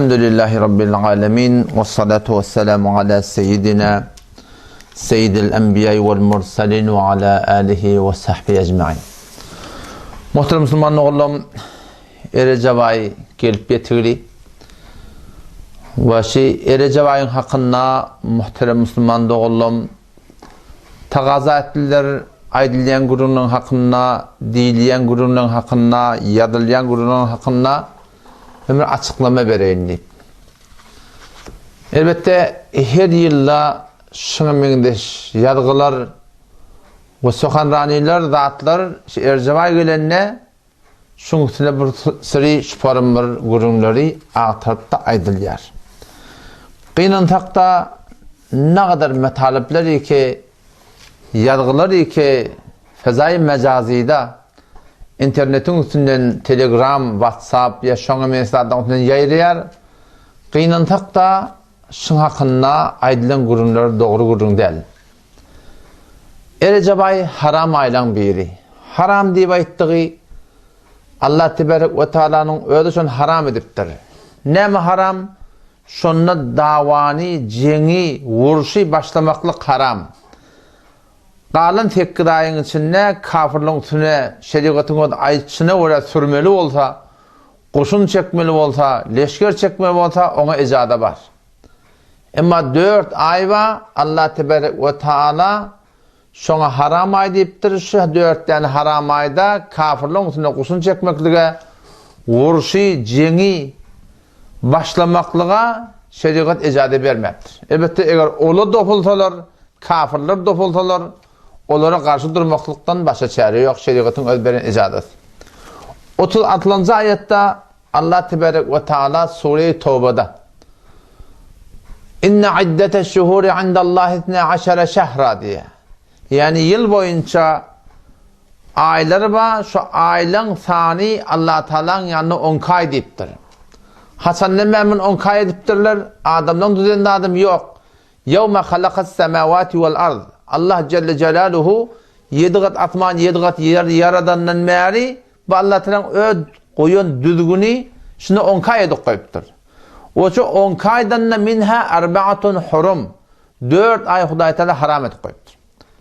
Elhamdülillahi Rabbil alemin ve salatu ve selamu ala seyyidina seyyidil enbiya vel mursalin ve ala alihi ve sahbihi ecma'in. Muhterem Müslüman oğlum, Recep ayı gelip getirdi. Ve Recep ayın hakkında muhterem Müslüman oğlum, taqaza ettiler aydilen gurunun hakkında, diyilen gurunun hakkında, yadılyan gurunun hakkında hemen açıklama vereyim deyip. Elbette her yılla şuna mendeş yadgılar ve sokanraniler, zatlar Recep gelenine şunun üstüne bir sırı şüpharım bir gurunları ağtarıp aydılyar. Kıynan takta ne kadar metalipler ki yadgılar ki fezai mecazida internetin üstünden Telegram, WhatsApp ya şoňa mesajlardan üstünden ýaýrayar. Kıynan takta şun hakkında aydylan gurunlar doğru gurun değil. Recep ayı haram aylan biri. Haram diýip aýtdygy Allah tebarek ve Taala'nın özü şonu haram edipdir. Näme haram? Şonda davany, jeňi, wurşy başlamaklyk haram. Galan tekir ayın içinde kafirliğin üstüne şeriatın ayçına öyle sürmeli olsa, kurşun çekmeli olsa, leşker çekmeli olsa ona icada var. Ama 4 ay var Allah tebarek ve Taala şona haram ay deyiptir. Şu 4 tane haram ayda kafirliğin üstüne kurşun çekmeklige, vuruşu, jeňi başlamaklığa şeriat icada vermektir. Elbette eğer ola dopulsalar, kafirler dopulsalar, onlara karşı durmaklıktan başka çare yok. Şeriatın öz beren icadatı. 36. ayette Allah tebarek ve Taala Sure-i Tevbe'de İnne iddeteş şuhuri indallahi 12 şehra diye. Yani yıl boyunca aylar var. Şu aylan sani Allah Teala'nın yanına 10 kay deyiptir. Hasan Nememin 10 kay ediptirler. Adamdan düzenli adam yok. Yevme halakas semavati vel ard. Allah Celle Celaluhu 7 kat atman 7 kat yer yaradandan meri bu Allah Teala'nın öd koyun düzgünü şunu 10 kay edip koyuptur. O şu 10 kaydan minha arba'atun hurum. 4 ay Hudaý Teala haram edip koyuptur.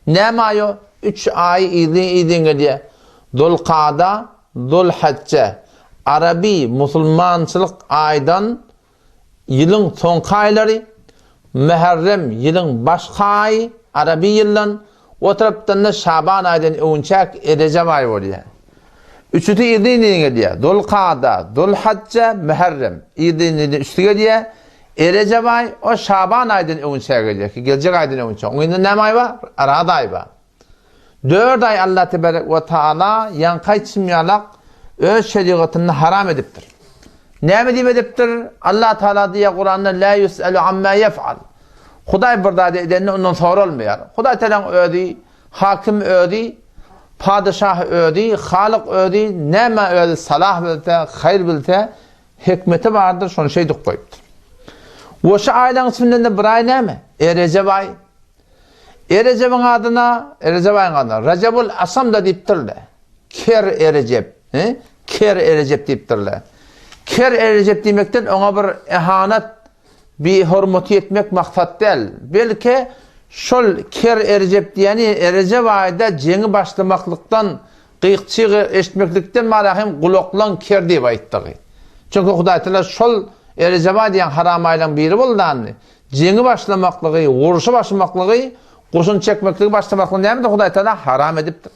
Näme aýo? 3 ay idin diye. Dulqada, Dulhacce. Arabi musulmançylyk aydan yılın son kaylary, Muharrem yılın başka ay, Arabi yıldan, o taraftan da Şaban aydan öňçäk Recep ayı bolýar. Üçüncü idin diye. Dulqada, Dulhacce, Muharrem. İdin üstüge diye. Recep ay o Şaban aydan öňçäk gelýär. Gelecek aydan öňçäk. Oňda näme ay bar? Arada ay bar. 4 ay Allah tebarek ve Taala ýanky çymýalak öz şeriatyny haram edipdir. Näme diýip edipdir? Allah Taala diye Kur'an'da la yus'alu amma yef'al. Hudaý bir zat edende ondan sorulmaýar. Hudaý Teala ödi, hakim ödi, padişah ödi, halyk ödi, näme ödi salah bilte, hayır bilte, hikmeti bardyr, şonu şey dip goýupdyr. Oşa aýlaň isminden bir ay näme? Recep ay. Recep'in adyna, Recep aýyň adyna Rajabul Asam da diýipdirler. Ker Recep, Ker Recep diýipdirler. Ker Recep diýmekden ona bir ihanet, bir hurmat etmek maksat değil. Belki şol Ker Recep diýeni Recep ayda jeňi başlamaklıktan, gıyıkçığı eşitmeklikten marahim kuloklan ker diýip aýtdygy. Çünkü Hudaý Teala şol Recep ay diýen haram aýlan biri boldandy. Jeňi başlamaklygy, uruşa başlamaklygy, kurşun çekmekliği başlamaklygy näme de Hudaý Teala haram edipdir.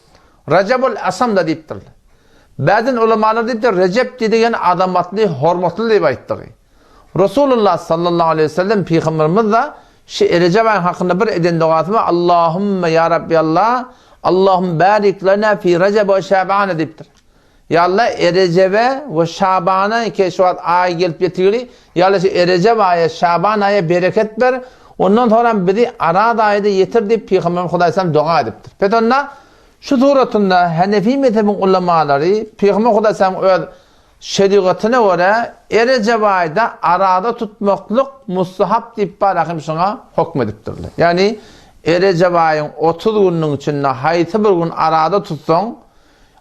Rajabul Asam da diýipdirler. Bazı ulamalar diýipdir, Recep diýen adamatly, hormatly diýip aýtdygy. Resulullah sallallahu aleyhi ve sellem Peygamberimiz da Recep ayı hakkında bir eden duasına Allahümme ya Rabbi Allah, Allahümme barik lana fi Recep ve Şaban ediptir. Ya Allah Recep'e ve Şaban'a ki şu an ay gelip getirdi. Ya Allah Recep ayı, Şaban ayı bereket ver. Ondan sonra biri arada ayda yetirdi Peygamberimiz Hudaý Teala dua ediptir. Petonna şu suratında Hanefi mezhebin ulamaları Peygamber Hudaý Teala şeriatına göre Recep ayda arada tutmaklık mustahap deyip bırakım şuna hükmedipdirler. Yani Recep ayın 30 günün içinde haytı bir gün arada tutsan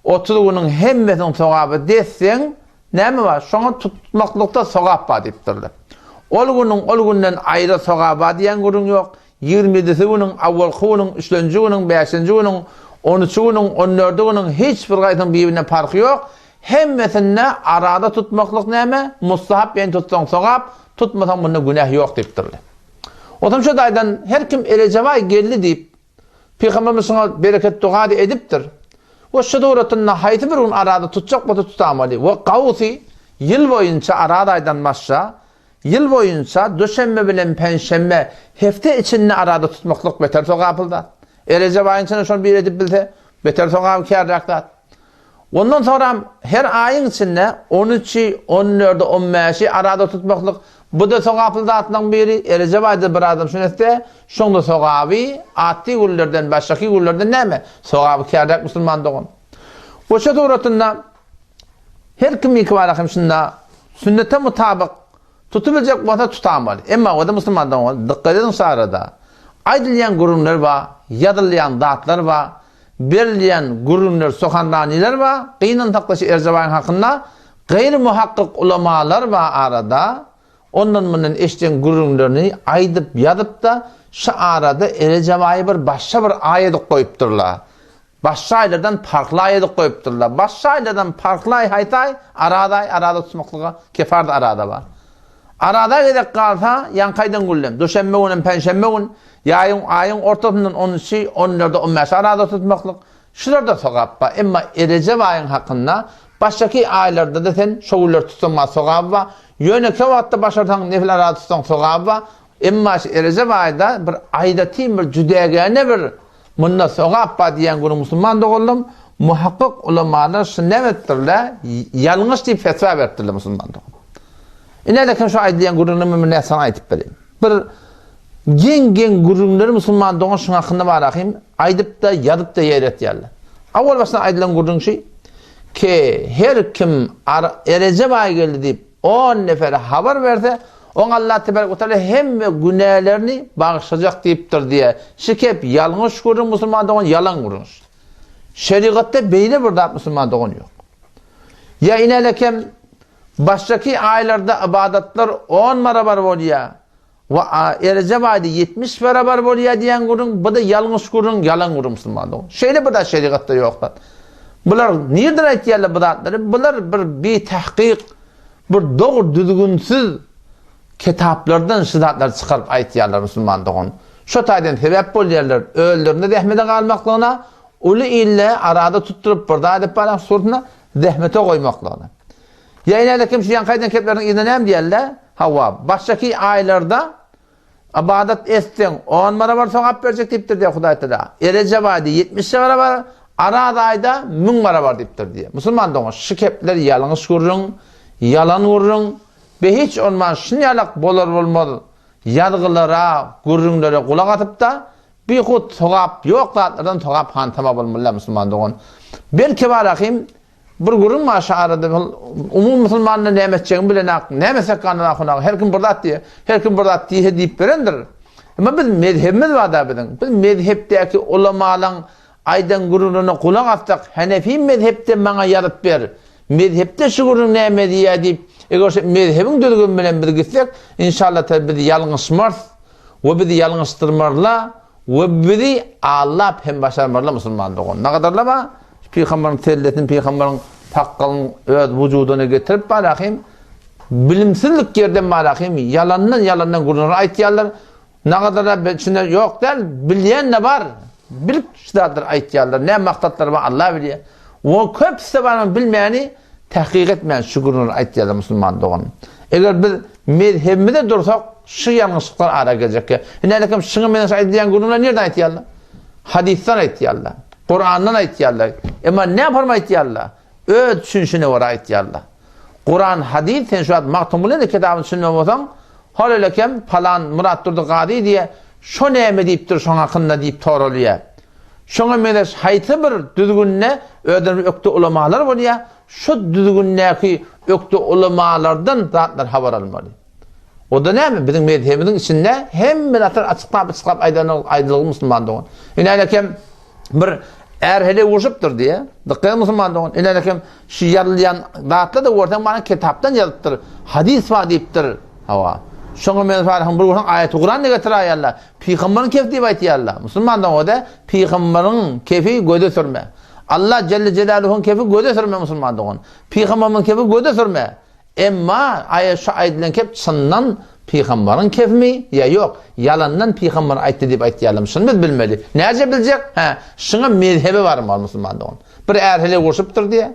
30 günün hemmesini sevabı desin näme var? Şoňa tutmaklykda sogap bar diýipdirler. Ol günden aýra sogap bar diýen gurun ýok. 20-si günüň, awwalky günüň, 3-nji günüň, 5-nji günüň, 13-nji günüň, 14-nji günüň hiç bir gaýdyň birbirine farky ýok. Hemmesinde arada tutmaklyk näme? Mustahap ýani tutsaň sogap, tutmasaň bunda günah ýok diýipdirler. Otam şu daýdan her kim elejaway geldi diýip Peygamberimiz şoňa bereket dua edipdir. O şu dowratynda haýsy bir gün arada tutjak bolsa tutamaly. Ve gawsy ýyl boýunça arada aýdanmaşça, ýyl boýunça döşenme bilen penşenme hefte içinde arada tutmaklyk beter sogapylda. Elejawayynça şonu bir edip bilse beter sogap kärrakdat. Ondan sonra her ayın içinde 13'i, 14'i, 15'i arada tutmaklık. Bu da sogapylda atlan biri. Elejawayda bir adam şuneste, şonda sogabı, atdi gullerden, başaki gullerden näme? Sogabı kärdak musulmandygyň. Oşa dowratynda her kim ikbarakim şunda sünnete mutabık tutubilecek bolsa tutamaly. Emma o da musulmandygyň dikkat edin sarada. Aýdylýan gurunlar bar, ýadylýan zatlar bar. Berliyen gurunlar, sohandaniler var. Qıyının taklaşı Erzebay'ın hakkında gayri muhakkik ulamalar var arada. Ondan bundan eşten gurunlarını aydıp yadıp da şu arada Erzebay'ı bir başka bir ayeti koyupturlar. Başka aylardan farklı ayeti koyupturlar. Başka aylardan farklı haytay arada tutmaklığa kefarda arada var. Arada gedek kalsa yankaydan gullem. Döşenme günün, penşenme gün. Ayın ortasından 13'i, 14'i, 15'i arada tutmaklık. Şurada sogap var. Ama Erecebay'ın hakkında baştaki aylarda da sen şoğullar tutsanma sogap var. Yöneke vatta başartan nefil arada tutsan sogap var. Ama Erecebay'da bir aydatim bir cüdegene bir bununla sogap var diyen günü Müslüman da oldum. Muhakkak ulamalar sünnevettirler. Yanlış deyip fetva vertirler Müslüman da oldum. İnelekin şu aydiyen gününü müminne sana aytip vereyim. Bir gen gurunları musulman doğan şun hakkında barakayım, aydıp da yadıp da yeret yerler. Avval başına aydılan gurun şey, ki her kim Erecebay geldi deyip 10 nefere haber verse, on Allah tebarek ve teala hem ve günahlerini bağışlayacak deyiptir diye. Şikep yanlış gurun musulman doğan yalan gurun. Şeriatta beyle burada musulman doğan yok. Ya inelekem baştaki aylarda ibadatlar 10 barabar oluyor. Ve Erecebay'da 70 beraber bolýar diyen gurun, bu da yalnız gurun, yalan gurun musulmandygy. Şeýle bu da şeriatda ýoklar. Bular nereden aýtýarlar bu zatları? Bular bir tahqiq, bir doğru düzgünsiz kitaplardan şu zatlar çıkaryp aýtýarlar musulmandygyň. Şu taýdan sebäp bolýarlar, öldüründe dehmede galmaklygyna, uly ille arada tutturup burada edip baran surtuna dehmete goýmaklygyna. Ýa-ni kim şu ýankaýdan kepleriniň ýerine näme diýerler? Hawa, başdaki aylarda ibadat etsen 10 barabar sogap berjek diýipdir diye Hudaý Teala. Erecebayda 70 barabar, arada ayda 1000 barabar diýipdir diye. Musulman doňa şu kepler ýalňyş gurrun, yalan gurrun, be hiç olmaz şunýalak bolar bolmaz. Ýadgylara, gurrunlara kulak atyp da bir hut sogap ýoklardan sogap hantama bolmaly musulman doňa. Belki barakim bir gurun maşarada umum musulmanlar nämetçeğin bilen ak nämese kanına konak her kim burada diye her kim burada diye deyip berendir. Ama biz mezhebimiz var da bizim. Biz mezhepdeki ulamalan aydan gurununa kulak atsak Hanefi mezhepte bana yarıp ber. Mezhepte şu gurun näme diye deyip eger mezhebin düzgün bilen bir gitsek inşallah tabi bizi yalňysmaz we bizi yalňystyrmarlar we bizi Allah hem başarmarlar musulmandygyň. Ne kadarlama Peygamberin telletin, Peygamberin takkılın öz vücuduna getirip barakayım, bilimsizlik yerden barakayım, yalandan gurunları aytýarlar. Ne kadar içinde yok değil, bilyen ne var? Bilip şidadır aytýarlar. Ne maktatlar var Allah biliyor. O köpüste var bilmeyeni tahkik etmeyen şu gurunları aytýarlar musulmandygyň. Eger biz mezhebimizde dursak şu yanlışlıklar ara gelecek. Nelekim şunu menen aytýan gurunlar nereden aytýarlar? Hadisten aytýarlar. Kur'an'dan aytýarlar. Ama ne yaparım aytýarlar? Öz düşünşüne var aytýarlar. Kur'an, hadis, sen şu an maktumulun kitabını düşünme olsan, halelekem falan Murat Durdu Gadi diye şu näme diýipdir, şoň hakynda diýip toralýar. Şoňa menes haýsy bir düzgünne ödün ökde ulamalar bolýar. Şu düzgünnäki ökde ulamalardan zatlar habar almaly. O da näme? Bizim mezhebimiziň içinde hem bir atar açyklap aýdylan musulmandygyň. Ýani bir erhele vuruşuptur diye. Dikkat Müslüman doğun. İnerekim şu yazılan dağıtlı da ortadan bana kitaptan yazıptır. Hadis var deyiptir. Hava. Şoňa men farhym bir guran ayet Kur'an ne getir ayalla. Peygamberiň kefi diýip aýtýarlar. Musulmandan o da peygamberiň kefi göde sürme. Allah Celle Celaluhu'nun kefi göde sürme musulmandan on. Peygamberiň kefi göde sürme. Emma ayet şu aýdylan kep çyndan peygamberiň kefi mi? Ya yok. Yalandan peygamber aýtdy diýip aýtýarlar. Şunu biz bilmeli. Näce biljek? Ha, şuna mezhebi bar musulmandan on. Bir erhele worşupdyr diýe.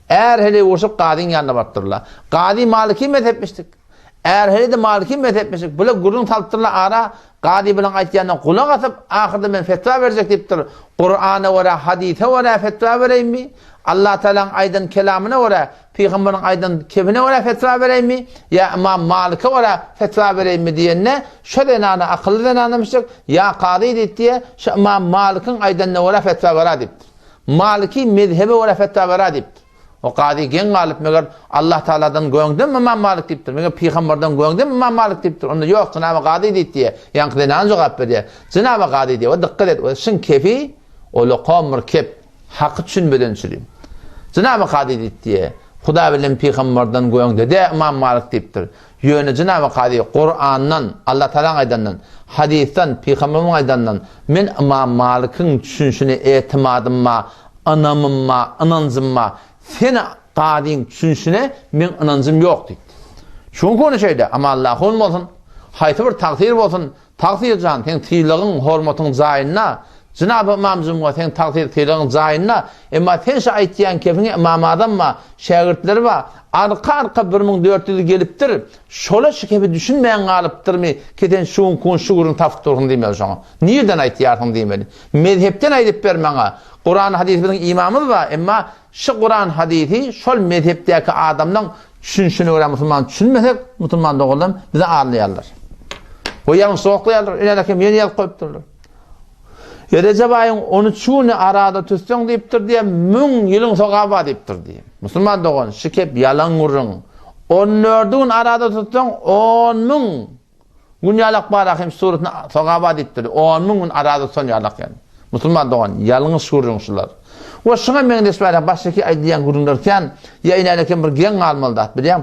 Erhele worşup gadyň ýanyna bartyrlar. Gady Maliki mezhepmişdik. Erheli de Maliki mezhepmişik. Bula gurun taltırla ara gadi bilen aýtýandan kulak atyp ahyrda men fetwa berjek diýipdir. Qur'ana wara hadise wara fetwa bereymi? Allah Teala'nın aýdan kelamyna wara peýgamberiň aýdan kebine wara fetwa bereymi? Ya Imam Maliki wara fetwa bereymi diýenne şodenana akyllydan anlamışyk. Ya qadi diýdi, şu Imam Malikiň aýdan wara fetwa bera diýipdir. Maliki mezhebi wara fetwa bera diýipdir. O qadi gen galyp meger Allah Taala'dan göňdüm Imam Malik diýipdir. Meger peýgamberden göňdüm Imam Malik diýipdir. Onda ýok, Cenab-ı Qadi diýdi. Ýankydan jogap berdi. Cenab-ı Qadi diýdi. O dikkat et. O şun kefi o loqamr kep haqqy düşünmeden çürüm. Cenab-ı Qadi diýdi. Huda bilen peýgamberden göňde de Imam Malik diýipdir. Ýöne Cenab-ı Qadi Qur'andan, Allah Taala'nın aýdandan, hadisden, peýgamberiň aýdandan men Imam Malik'iň düşünşüne etimadymma, anamymma, anancymma sen qadin düşünşüne men inancım yok deyip. Şunu konuşaydı ama Allah'ın bolsun, haýsy bir takdir bolsun, takdir jan, sen tiyliğin, hormatyň zaýyna, Cenab-ı İmamcım sen takdir tiyliğin zaýyna, emma sen şu aýtýan kefine imam adamma, şagirdleri var, arka 1400 gelipdir, şola şu kefi düşünmeyen galypdyrmy, keten şuň konşugurun tafturun diýmeli şoňa. Nirden aýtýarsyň diýmeli. Mezhepden aýdyp bermeňe. Kur'an hadis bilen imamyz var, emma şu Kur'an hadisi şol mezhepdäki adamdan düşünşüne göre musulman düşünmesek, musulman dogulan bize anlaýarlar. O ýalňy soňklaýarlar, elekim ýene ýalyp goýupdyrlar. Recep aýyň 13-üni arada tutsaň diýipdir diýe 1000 ýylyň sogaba diýipdir diýe. Musulman dogan şu kep ýalan gurrun. 14-ün arada tutsaň 10.000 günýalak barakim suratyny sogaba diýipdir. 10.000 arada tutsaň ýalak ýani. Musulman dogan ýalňyş gurrun şular. O şuna men desbäre başdaky aýdýan gurunlarken ýa inelekim bir gen galmaldat bilýän.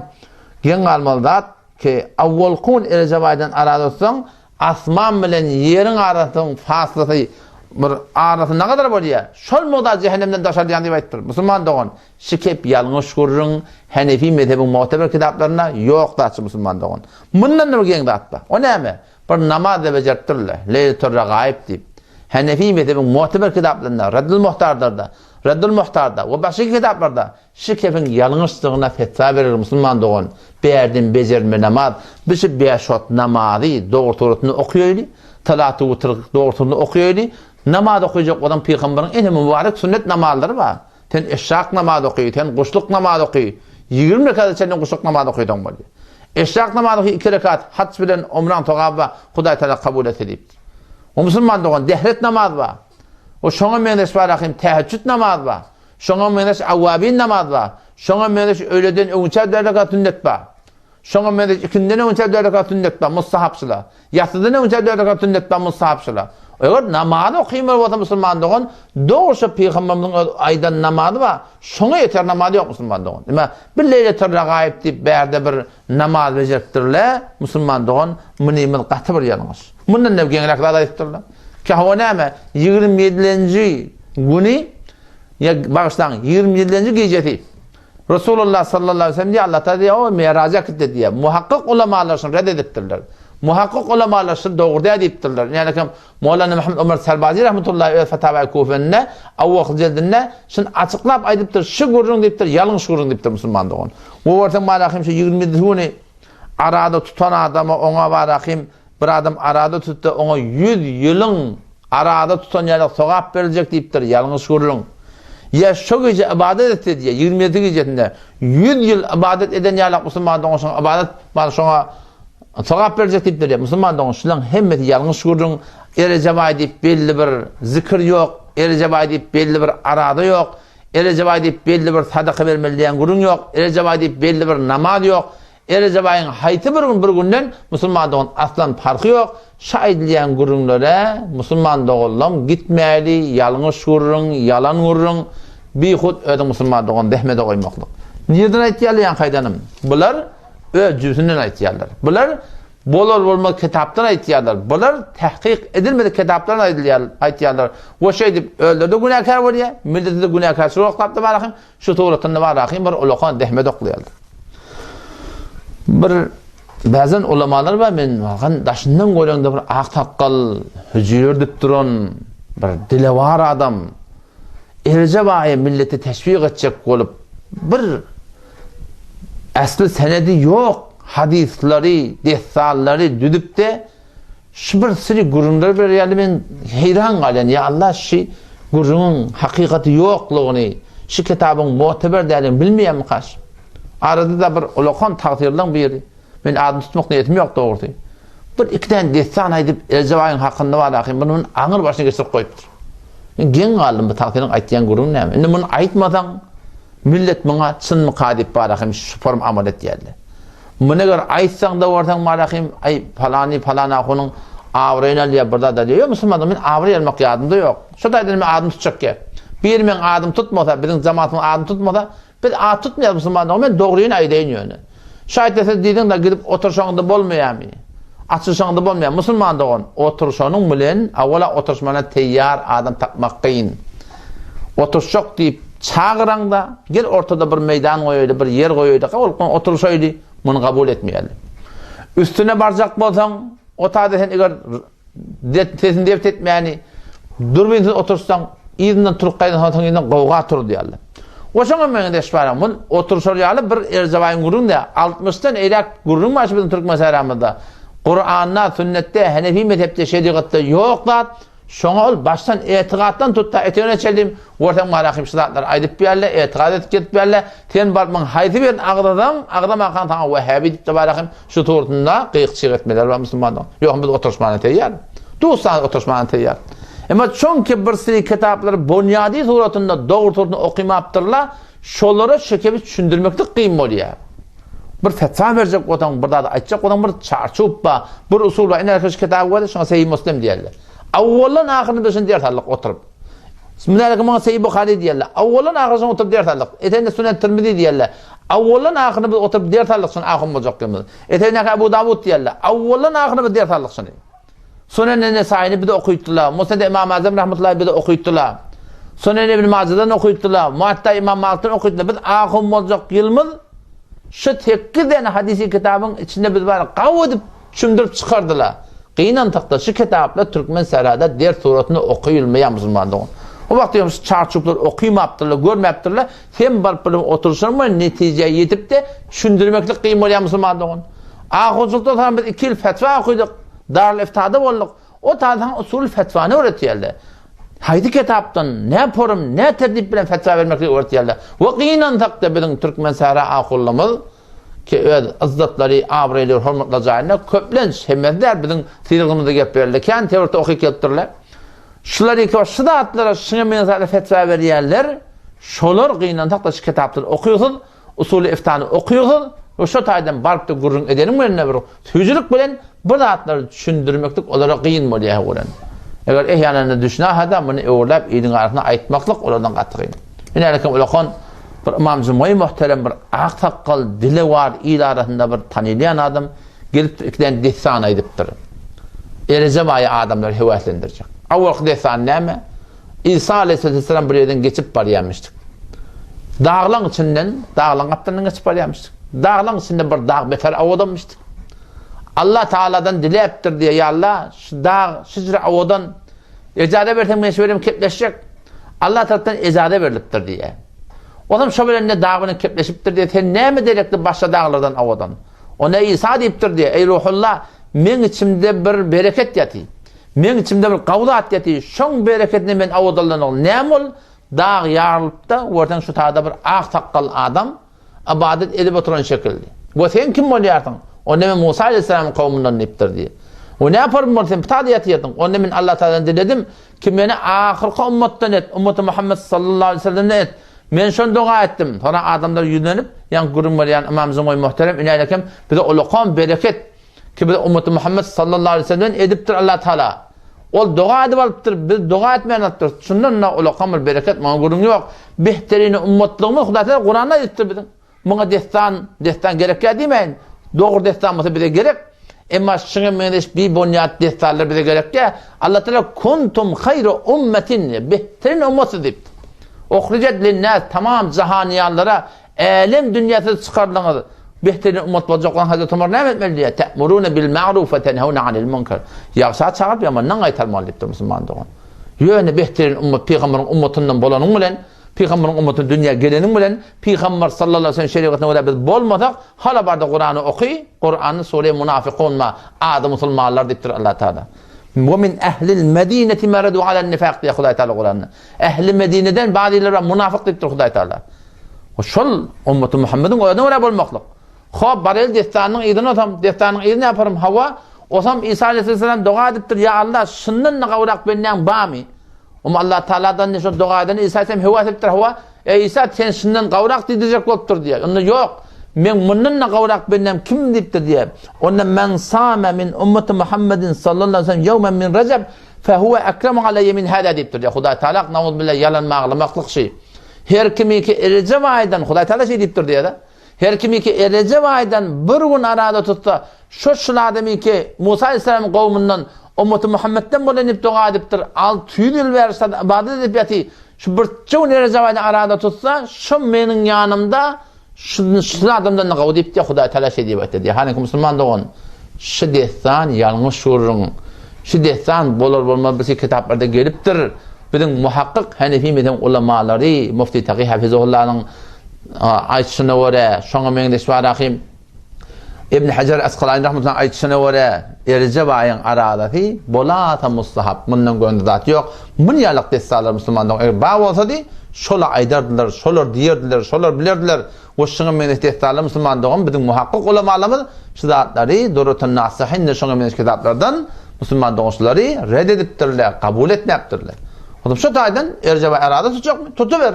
Gen galmaldat ki awwalqun Recep aýdan arada tutsaň asman bilen ýeriň arasynyň faslasy bir arasy ne kadar bolýar? Şol moda cehennemden daşarýan diýip aýtdyr. Musulman dogan şikep ýalňyş gurrun Hanefi mezhebiň muteber kitaplarına ýok daçy musulman dogan. Mundan nima geň datpa? O näme? Bir namaz bejertirler. Leylatul Ragaib diýip. Hanefi mezhebiň muteber kitaplarına Raddul Muhtarda we başga kitaplarda şikepin ýalňyşlygyna fetwa berer musulman dogan. Berdim bejerme namaz, bişi 5 şot namazy dogrutyny okuýaly, talaty dogrutyny okuýaly. Namaz okuyacak adam peýgamberiň en mübarek sünnet namazlary bar. Sen eşrak namaz okuýy, sen guşluk namaz okuýy. 20 rekat sen guşluk namaz okuýdan bolýar. Eşrak namaz okuýy 2 rekat hac bilen umran togaba Hudaý Taala kabul etdi. O musulman dogan dehret namaz bar. O şoňa menes barahim tahajjud namaz bar. Şoňa menes awabin namaz bar. Şoňa menes öýleden öňçe 4 rekat sünnet bar. Şoňa menes ikinden öňçe 4 rekat sünnet bar mustahapçylar. Ýatsydan öňçe 4 rekat sünnet bar mustahapçylar. Eger namaz okuymaly bolsa musulman dogan, doğrusu peýgamberiň aýdan namazy bar. Şoňa ýeter namaz ýok musulman dogan. Dema bir Leylatul Ragaib diýip berde bir namaz bejertirler, musulman dogan münimil gaty bir ýalňyş. Mundan ne geňrak zat aýtdylar. Kahwa näme? 27-nji güni ya bagşlaň 27-nji gejeti. Rasulullah sallallahu aleyhi ve sellem diýär Allah taala o Miraja gitdi diýär. Muhakkik ulamalar şunu reddetdiler. Muhakkik ulamalar şunu dogry diýipdirler. Ýani kim Mevlana Muhammed Ömer Selbazi rahmetullahi ve Fatawa Kufende awwal jeldinde şunu açyklap aýdypdyr. Şu gurrun diýipdir, ýalňyş gurrun diýipdir musulman dogan. Bu wagtda malahim şu 27 güni arada tutan adama oňa barahim bir adam arada tuttu, oňa 100 ýylyň arada tutan ýaly sogap berijek diýipdir, ýalňyş gurrun. Ya şu gece ibadet etti diye 27 gecesinde 100 yıl ibadet eden ýaly musulman dogan şoň ibadet bar şoňa sogap berijek diýipdir. Musulman dogan şulan hemmeti ýalňyş gurrun. Recep aýdyp belli bir zikir ýok, Recep aýdyp belli bir arada ýok, Recep aýdyp belli bir sadaka bermeliýän gurrun ýok, Recep aýdyp belli bir namaz ýok, Erecebayın hayti bir günden Müslüman doğun aslan farkı yok. Şahidleyen gurunlara Müslüman doğullum gitmeli, yalınız gurun, yalan gurun, bihud ödün Müslüman doğun dehmede koymaklık. Nereden aytiyarlayan kaydanım? Bular cüzünden aytiyarlar. Bular bolor bolma kitaptan aytiyarlar. Bular tahkik edilmedi kitaptan aytiyarlar. O şey deyip öldürdü günahkar var ya, milleti de günahkar suroqlaptı barakım, şu tuğratını barakım bir ulukan dehmede oklayaldı. Bir bazen ulamalar var men bakın daşından koyanda bir ak takkal hücüler dip duran bir dili var adam Erecebayi milleti teşvik edecek olup bir asli senedi yok hadisleri, desalları düdüp de şu bir sürü gurunlar bir yani men heyran kalen ya Allah şu gurunun hakikati yokluğunu şu kitabın muteber değerini bilmeyen kaç. Arada da bir ulukan takdirden biri. Men adım tutmak niyetim yok doğru. Bir iki tane desan aydıp Erecebayın hakkında var akım. Bunun ağır başına geçirip koyuptur. Gen kaldım bu takdirin aytlayan gurun ne? Şimdi bunu aytmadan millet bana çın mı kadip var akım şu form amalet yerli. Buna göre aytsan da ortadan var akım ay falan akunun avrayına diye burada da diyor. Müslümanım ben avray elmak yadımda yok. Şu da dedim adım tutacak ki. Bir men adım tutmasa, bizim zamanımın adım tutmasa bir a tutmayalım Müslümanım. Ben doğruyun aydayn yönü. Şayet dese dedin de gidip oturuşanda bolmayan mı? Açışanda bolmayan Müslüman da on. Oturuşanın bilen avvala oturuşmana teyyar adam tapmak kıyın. Oturuşak deyip çağıran da gel ortada bir meydan koyuydu, bir yer koyuydu. Oturuşaydı bunu kabul etmeyelim. Üstüne barcak bolsan o tadı sen eğer tesin devlet etmeyeni durbinsiz otursan izinden turup kaydan sonra kavga tur diyorlar. O zaman ben de şüphelim. Bunu oturuşalı bir Erecebayın gurun da 60'tan eylak gurun başı bizim Türk meselamızda. Kur'an'da, sünnette, Hanefi mezhepte, şediqatta yoklar. Şuna ol baştan etiqattan tut da etene çeldim. Ortam marakim şidatlar aydıp berle, etiqat etip ketip berle. Ten barman hayti berin ağdam akan tağa Vehhabi dip de barakim şu tuğrutunda qıyıqçıq etmeler var Müslümandan. Yok biz oturuşmana teyyar. Doğusan oturuşmana teyyar. Ama çünkü bir sürü kitapları bunyadi suratında doğru turunu okuyaptırlar, şolara şekebi düşündürmekte kıyım oluyor. Bir fetva verecek olan, burada da açacak olan bir çarçup var, bir usul var. İnerkeş kitabı var da şuna Sahih Müslim diyorlar. Avvallan ahırını dışın diğer tarlık oturup. Bismillahirrahmanirrahim Sahih Bukhari diyorlar. Avvallan ahırını oturup diğer tarlık. Etende Sünen Tirmizi diyorlar. Avvallan ahırını oturup diğer tarlık sonra ahım olacak demir. Etende Ebu Davud diyorlar. Avvallan ahırını diğer tarlık sonra. Sunen Nesai'ni bir de okuyuttular. Musned İmam Azam rahmetullahi bir de okuyuttular. Sunen İbn Majah'dan okuyuttular. Muatta İmam Malik'ten okuyuttular. Biz ahım olacak yılmız şu tekki dene hadisi kitabın içinde biz var qav edip çümdürüp çıkardılar. Qıyınan taqda şu kitapla Türkmen sarada der suratını okuyulmayan Müslümanlar. O vaxt diyormuş çarçuplar okuymayaptırlar, görmeyaptırlar. Hem barıp oturuşlarına netice yetip de düşündürmeklik qıyım olayan Müslümanlar. Ahuzulda tam biz 2 yıl fetva okuduk. Darül İftihada olduk. O tarzdan usul fetvanı öğretiyorlar. Haydi kitaptan ne yaparım, ne tedbir bilen fetva vermekle öğretiyorlar. Ve qıyınan taqda bizim Türkmen sara akullımız ki azdatları, abreyleri, hürmetleri köplenç hemmezler bizim sirgimizde gep verirler. Kendi teorite okuyup keliptirler. Şuları ki şu da atlara şuna menzara fetva veriyorlar. Şolar qıyınan taqda şu kitapları okuyorsun, usulü iftihanı okuyorsun. O şu taydan barıp da gurrun edenin önüne bir tücülük bilen bu dağıtları düşündürmeklik olarak qıyın moliye olan. Eğer ehyanını düşünah da bunu öğrelep iyinin arasına aytmaklık oradan qatıyın. Yine alekim ulakon bir imam-ı muhterem bir ağ takkal dili var il arasında bir tanılayan adam gelip ikiden dehsan ediptir. Erecebayi adamlar heveslendirecek. Avvalki dehsan neyme? İsa aleyhisselam bir yerden geçip barayamıştık. Dağlan içinden, dağlan kaptanın geçip barayamıştık. Dağlan içinde bir dağ beter avadanmıştık. Allah Teala'dan dileyiptir diye ya Allah şu dağ, şicre avadan ecade versen ben şöyle kepleşecek. Allah tarafından ecade veriliptir diye. O zaman şöyle dağının kepleşiptir diye sen ne mi diyecekti başka dağlardan avadan? O ne İsa deyiptir diye. Ey ruhullah men içimde bir bereket yatı. Men içimde bir kavlat yatı. Şun bereketini ben avadallan ol. Ne ol? Dağ yarılıp da oradan şu tağda bir ağ takkal adam ibadet edip oturan şekilde. Bu sen kim oluyorsun? O ne Musa Aleyhisselam'ın kavminden niptir diye. O ne yaparım bunu sen pıtada yatıyordun. O ne Allah Teala'dan diledim ki beni ahirki ümmetten et. Ümmeti Muhammed sallallahu aleyhi ve sellem'den et. Men şonu dua ettim. Sonra adamlar yüzlenip, yani gurun yani İmam Zümoy muhterem, inaylakem, bize uluqan bereket ki bize ümmeti Muhammed sallallahu aleyhi ve sellem ediptir Allah Teala. Ol dua edip alıptır, biz dua etmeyen alıptır. Şundan da uluqan bir bereket, bana gurun yok. Behterini ummetlığımı Huda Teala Kur'an'da ediptir bizim. Buna destan gerek ya demeyin. Doğru destan mısa bize gerek. Ama şuna mendeş bir bunyat destanlar bize gerek ya. Allah Teala kuntum hayru ummetin, behterin ümmeti deyip. Uhricet linnâs, tamam cahaniyanlara, alem dünyası çıkarılığınız. Behterin ümmet olacak olan Hazreti Ömer ne etmeli diye? Te'murûne bil ma'ruf ve tenhevne anil munkar. Yağsa çağırıp ama ne aytarmalı deyip Müslüman doğun. Yöne behterin ümmet, peygamberin ümmetinden bolanın bilen, peygamberin ümmetinden dünya gelenin bilen, peygamber sallallahu aleyhi ve sellem şeriatına öyle biz bolmasak, hala barda Kur'an'ı okuy, Kur'an'ı Sure münafıkun ma, adı musulmanlar deyiptir Allah Teala. وَمِنْ اَهْلِ الْمَد۪ينَةِ مَرَدُوا عَلَى النِّفَاقِ diye Huday Teala Kur'an'ı. Ehli Medine'den bazıları münafık deyiptir Huday Teala. O şol ümmeti Muhammed'in oyunu öyle bulmaklık. Hop barel destanın idini otam, destanın idini yaparım hava. Osam İsa Aleyhisselam dua ediptir, ya Allah şundan ne kavrak benden bağmi. Allah Teala'dan ne şu dua eden İsa Aleyhisselam heva ediptir hava. İsa sen şundan kavrak diyecek oluptur diye. Onda yok. Men bundan ne kavrak benden kim deyiptir diye. Onda men sâme min ümmeti Muhammedin sallallahu aleyhi ve sellem yevmen min Recep fehuve ekremu aleyye min hâdâ deyiptir diye. Huday Teala na'ûz billah yalan mağlamaklık şey. Her kimi ki Recep aydan Huday Teala şey deyiptir diye de. Her kimi ki Recep aydan bir gün arada tutsa şu adamı ki Musa Aleyhisselam'ın kavminden ümmeti Muhammed'den bolanıp dua ediptir. 600 yıl verirse ibadet edip yatı. Şu bir çoğun Recep aydan arada tutsa şu benim yanımda şu adamdan ne kavga deyip de Huday Teala şey deyip etti diye. Hani ki Müslüman da on şu destan yanlış şuurun. Şu destan bolmaz bir kitaplarda geliptir. Bizim muhakkik Hanefi mezhep ulemaları Mufti Taqi Hafizullah'ın aytışına göre şoňa meňde şwarahim İbn Hajar Asqalani rahmetullahi aytışına göre Recep ayın aradaty bolata mustahab. Bundan göndü zat yok. Munyalyk destanlar Müslümanlar ba bolsa di şola aydardylar, şolar diýerdiler, şolar bilerdiler. Oşuňa meňde destanlar Müslümanlar bizim muhakkik ulemalarymız şu zatlary Durrutun Nasihin şoňa meňde kitaplardan Müslüman doğuşları reddedipdirler, kabul etmepdirler. Oğlum şu taydan Recep ayı arada tutacak mı? Tutuver.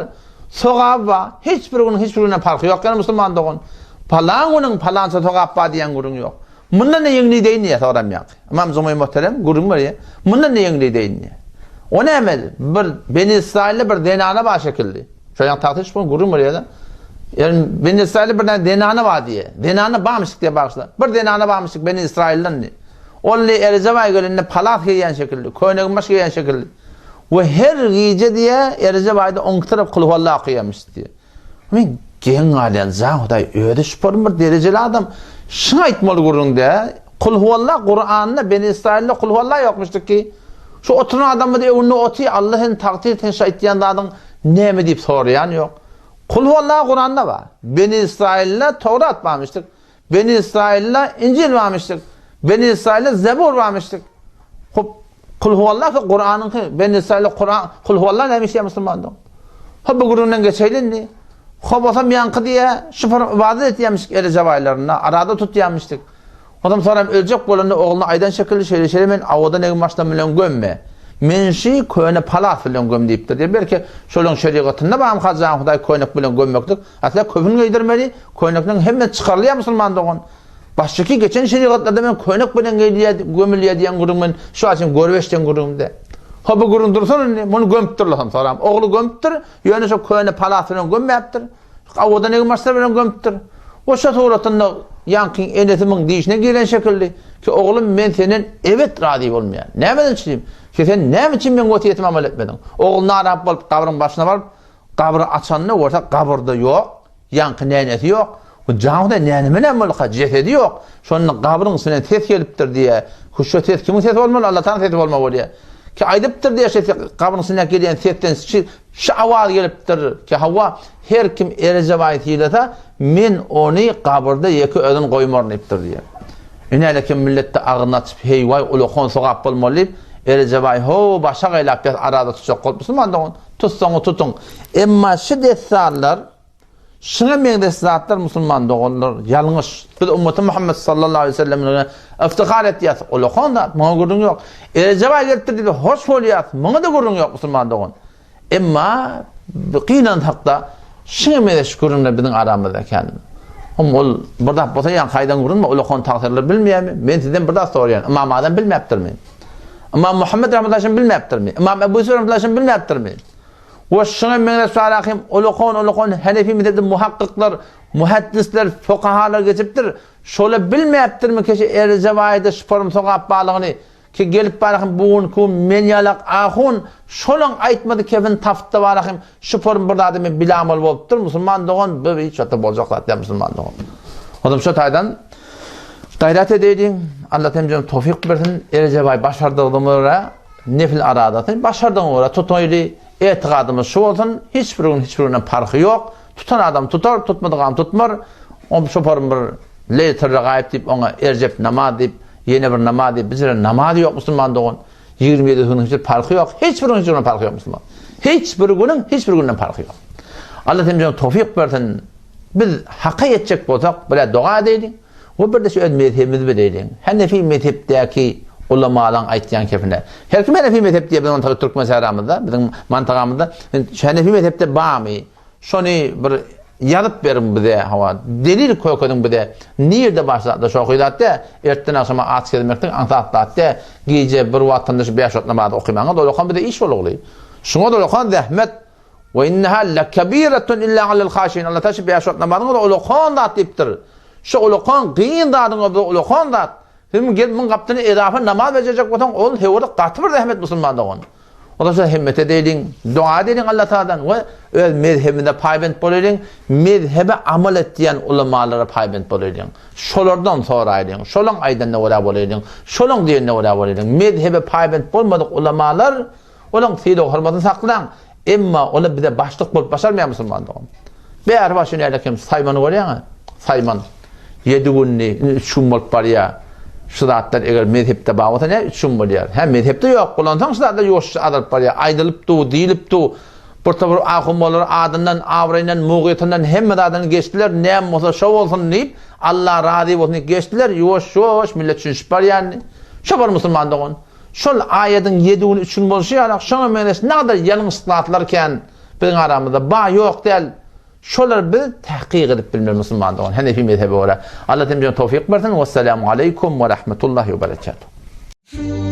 Sogabba hiçbirine farkı yok yani Müslüman doğun. Palanğının palança sogabba diyen gurun yok. Bundan ne yengli deyin niye soram yok. İmam Zümoy muhterem gurun var ya. Bundan ne yengli deyin niye. O ne emel? Bir Beni İsrail'le bir denana var şekilli. Şu yan tartış bu gurun var ya da. Yani Beni İsrail'le bir denana var diye. Denana bağmışlık diye bakışlar. Bir denana bağmışlık Beni İsrail'den ne? Only Recep ayı gölünde palat giyen şekilli. Koyunun başı giyen şekilli. Ve her gece diye Recep ayda 10 taraf kul huvallah okuyamış diye. Men gen alen zahuday öde şpormur dereceli adam şuna aytmalı gurun diye. Kul huvallah Kur'an'da Beni İsrail'de kul huvallah yokmuştu ki. Şu oturan adamı diye onu otuy Allah'ın takdir tenşa ettiğin adam ne mi deyip soruyan yok. Kul huvallah Kur'an'da var. Beni İsrail'le Tevrat varmıştık. Beni İsrail'le İncil varmıştık. Beni İsrail'le Zebur varmıştık. Kul huvallah ve Kur'an'ın Beni İsrail'le Kur'an kul huvallah neymiş ya Müslüman'da. Ha bu Kur'an'dan geçeylin ni. Ha basam yankı diye şifar ibadet etiymiştik Recep aylarına. Arada tutuymıştık. Adam sonra ölecek bolanda oğluna aydan şekilli şeyleri men avada ne baştan bilen gömme. Men şey köne palat bilen göm deyipdir diye. Belki şolun şeriatında bağım kazan Huday koynak bilen gömmektik. Aslında köpün giydirmeli. Koynaktan hemen çıkarlıya Müslüman doğun. Baştaki geçen şeriatlarda men koynak bilen gömülüye diyen gurumun şu açın görveşten gurumda. Ha bu gurun dursun ne? Bunu gömüptür lan sonra. Oğlu gömüptür. Yani şu köne palat bilen gömmeyiptir. Avada ne baştan bilen gömüptür. O şatoratında yankın enetimin deyişine giren şekilde ki oğlum men senin evet radi olmayan. Ne ben için? Ki sen ne için men vasiyetimi amal etmedin? Oğlun arap bolup kabrın başına varıp kabrı açanını orta kabrda yok. Yankı neneti yok. Bu canlıda neneme mulka cesedi yok. Şonun kabrın üstüne ses geliptir diye. Şu ses kimin sesi olmalı? Allah'tan sesi olmalı diye. Ki aydıptır diye kabrın üstüne gelen sesten şavar geliptir ki hava her kim Recep ayetiyle men onu kabrda yeki ödün koymorniptir diye. Inelekim millette ağnatıp heyvay uluqon soğap bolmalı. Recep ayı ho başa gaylap arada tutacak kolpusun mandan tutsan tutun. Emma şu desallar şuna meňde zatlar musulman doğanlar yalňyş. Biz ümmeti Muhammed sallallahu aleyhi ve sellem'e iftihar etýäs. Uluqon da maňa gurun ýok. Recep ayı geldi hoş bolýas. Maňa da gurun ýok musulman doğan. Emma qinan hakda Şunu medeş görünler bizim aramızda ekan. Ol burada botayan kaydan görünme, ulaqon taqdirler bilmeyemi. Men sizden burada sorayan. İmam Adam bilmeptirmi? İmam Muhammed rahmetullahi bilmeptirmi? İmam Ebu Yusuf rahmetullahi bilmeptirmi? Ve şunu men soraqim, ulaqon Hanefi mezhebinde muhakkikler, muhaddisler, fuqahalar geçiptir. Şöyle bilmeptirmi ki erzavayda şuparum soqap balığını ki gelip baraqim bugun ku men yalaq ahun şolon aytmadı kevin tafta baraqim şuparum burada adamı bilamal boluptur. Musulman doğan böyle hiç hatta bolacaklar diye musulman doğan. Adam şu taydan gayret edeydim. Allah temcim tevfik versin. Erzavay başardığımıra nefil aradatın başardığımıra tutoylu etiqadımız şu olsun. Hiçbirinin farkı yok. Tutan adam tutar, tutmadığı adam tutmar. O şuparum bir leytir gayb deyip ona ercep namaz deyip yeni bir namaz deyip bizlere namazı yok Müslüman doğun. 27 günün hiçbir farkı yok. Hiçbirinin farkı yok Müslüman. Hiçbir günün farkı yok. Allah temcim tevfik versin. Biz hakka yetecek bolsak böyle dua edelim. O bir de şu mezhebimiz bilelim. Hanefi mezhepteki ulamadan aytyan kefine. Her kim Hanefi mezhep diye bizim Türk mezhebimizde, bizim mantığımızda Hanefi mezhepte bağımı. Şunu bir yazıp verin bize hava. Delil koyun bize. Nerede başladı şu kıydatte? Erten akşama at gelmekten antaatlatte gece bir vatandaş 5 vakit namaz okuymağına dolukan bir de iş oluyor. Şuna dolukan zahmet ve inneha lekabiratun illa alel khashin. Allah taşı 5 vakit namazına dolukan da deyiptir. Şu dolukan kıyın dadın dolukan da. Hem gelmin kaptını edafa namaz verecek olan ol hevada katı bir zahmet Müslüman doğun. O da himmet edeydin, dua edin Allah Teala'dan ve mezhebinde paybent boleydin, mezhebe amel ettiyen ulamalara paybent boleydin. Şolardan sonra edin, şolun aydan ne ola boleydin, şolun diyen ne ola boleydin. Mezhebe paybent bolmadık ulamalar, olan seyde hürmetini saklan. Emma ola bir de başlık bulup başarmayan Müslüman doğum. Beğer başını yerlekim saymanı görüyor sayman. 7 günlü şummol var ya. Şudatlar eğer mezhepte bağlatan ne üçün var. Hem mezhepte yok. Kullansan şudatlar yok adalp var ya. Aydılıp tu, deyilip tu. Portabur ahummalar adından, avrayından, muğyatından hemme adından geçtiler. Ne olsa şov olsun deyip Allah razı olsun geçtiler. Yoş millet çünüş var yani. Şu var Müslüman doğun. Şol ayetin 7 gün üçün bolşu ya. Şuna menes ne kadar yalın ıslatlarken bizim aramızda bağ yok değil. Şolar bir tahqiq edip bilmir Müslüman doğun. Hanefi mezhebi ola. Allah temcim tevfik versin. Vesselamu aleykum ve rahmetullahi ve berekatuhu.